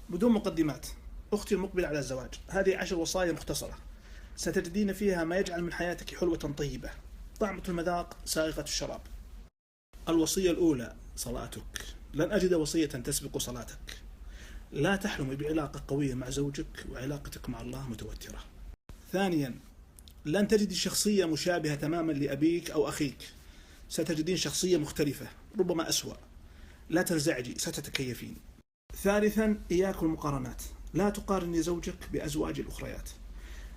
بدون مقدمات، أختي المقبلة على الزواج، هذه 10 وصايا مختصرة ستجدين فيها ما يجعل من حياتك حلوة طيبة طعمة المذاق سائغة الشراب. الوصية الأولى: صلاتك. لن أجد وصية تسبق صلاتك. لا تحلمي بعلاقة قوية مع زوجك وعلاقتك مع الله متوترة. ثانيا: لن تجدي شخصية مشابهة تماما لأبيك أو أخيك، ستجدين شخصية مختلفة ربما أسوأ. لا تنزعجي، ستتكيفين. ثالثا: إياك المقارنات، لا تقارني زوجك بأزواج الأخريات،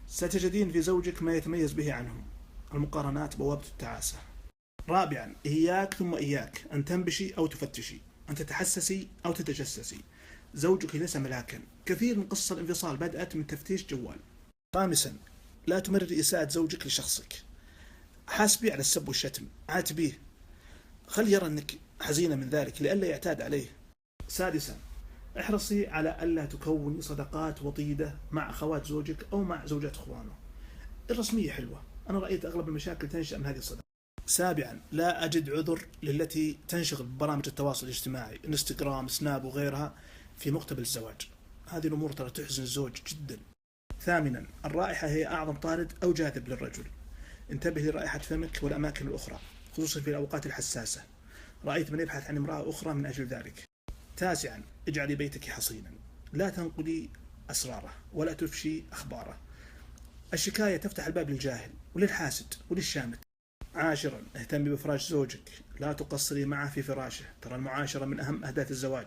ستجدين في زوجك ما يتميز به عنهم. المقارنات بوابة التعاسة. رابعا: إياك ثم إياك أن تنبشي أو تفتشي، أن تتحسسي أو تتجسسي. زوجك ليس ملاكا، كثير من قصص الانفصال بدأت من تفتيش جوال. خامسا: لا تمرري إساءة زوجك لشخصك، حاسبي على السب والشتم، عاتبيه، خلي يرى أنك حزينة من ذلك لئلا يعتاد عليه. سادسا: احرصي على ألا تكوني صداقات وطيدة مع أخوات زوجك أو مع زوجات إخوانه. الرسمية حلوة، أنا رأيت أغلب المشاكل تنشأ من هذه الصداقات. سابعا: لا أجد عذر للتي تنشغل ببرامج التواصل الاجتماعي انستغرام سناب وغيرها في مقتبل الزواج، هذه الأمور ترى تحزن الزوج جدا. ثامنا: الرائحة هي أعظم طارد أو جاذب للرجل، انتبه لرائحة فمك والأماكن الأخرى خصوصا في الأوقات الحساسة، رأيت من يبحث عن امرأة أخرى من أجل ذلك. تاسعا: اجعلي بيتك حصينا، لا تنقلي أسراره ولا تفشي أخباره، الشكاية تفتح الباب للجاهل وللحاسد وللشامت. عاشرا: اهتمي بفراش زوجك، لا تقصري معه في فراشه، ترى المعاشرة من أهم أهداف الزواج،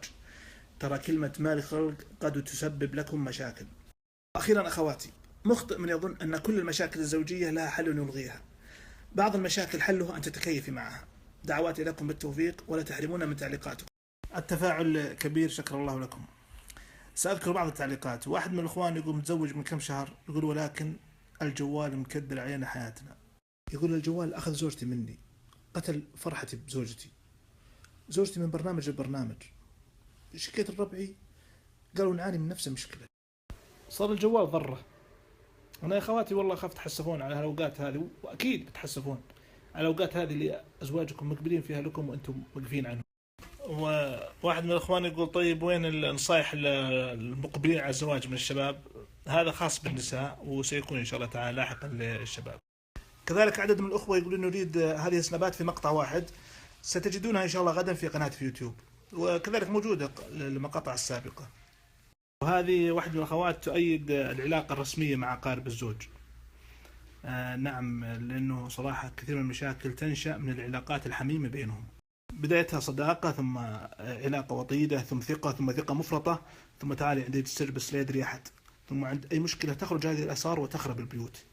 ترى كلمة مال خلق قد تسبب لكم مشاكل. أخيرا أخواتي، مخطئ من يظن أن كل المشاكل الزوجية لها حل يلغيها، بعض المشاكل حلها أن تتكيفي معها. دعواتي لكم بالتوفيق ولا تحرمونا من تعليقاتكم. التفاعل كبير، شكر الله لكم. سأذكر بعض التعليقات. واحد من الإخوان يقول متزوج من كم شهر، يقول ولكن الجوال مكدر علينا حياتنا. يقول الجوال أخذ زوجتي مني، قتل فرحتي بزوجتي، زوجتي من برنامج لبرنامج. شكيت الربعي قالوا نعاني من نفس المشكلة، صار الجوال ضره. أنا يا أخواتي والله خاف تحسفون على الأوقات هذه، وأكيد بتحسفون على الأوقات هذه اللي أزواجكم مقبلين فيها لكم وأنتم واقفين عنهم. وواحد من الأخوان يقول طيب وين النصائح المقبلين على الزواج من الشباب؟ هذا خاص بالنساء وسيكون إن شاء الله تعالى لاحقا للشباب. كذلك عدد من الأخوة يقولون نريد هذه السنابات في مقطع واحد، ستجدونها إن شاء الله غدا في قناة في يوتيوب، وكذلك موجودة المقاطع السابقة. وهذه واحدة من الأخوات تؤيد العلاقة الرسمية مع أقارب الزوج. نعم، لأنه صراحة كثير من المشاكل تنشأ من العلاقات الحميمة بينهم، بدايتها صداقة ثم علاقة وطيدة ثم ثقة ثم ثقة مفرطة ثم تعالي عندي السر بس لا يدري أحد، ثم عند أي مشكلة تخرج هذه الآثار وتخرب البيوت.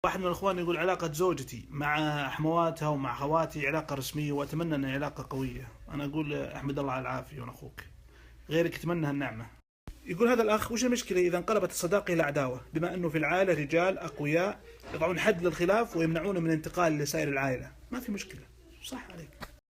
واحد من الأخوان يقول علاقة زوجتي مع حمواتها ومع خواتي علاقة رسمية وأتمنى أنها علاقة قوية. أنا أقول أحمد الله على العافية وأنا أخوك، غيرك يتمنى النعمة. يقول هذا الأخ وش المشكلة إذا انقلبت الصداقة إلى عداوة، بما أنه في العائلة رجال أقوياء يضعون حد للخلاف ويمنعونه من انتقال لسائر العائلة، ما في مشكلة. صح عليك.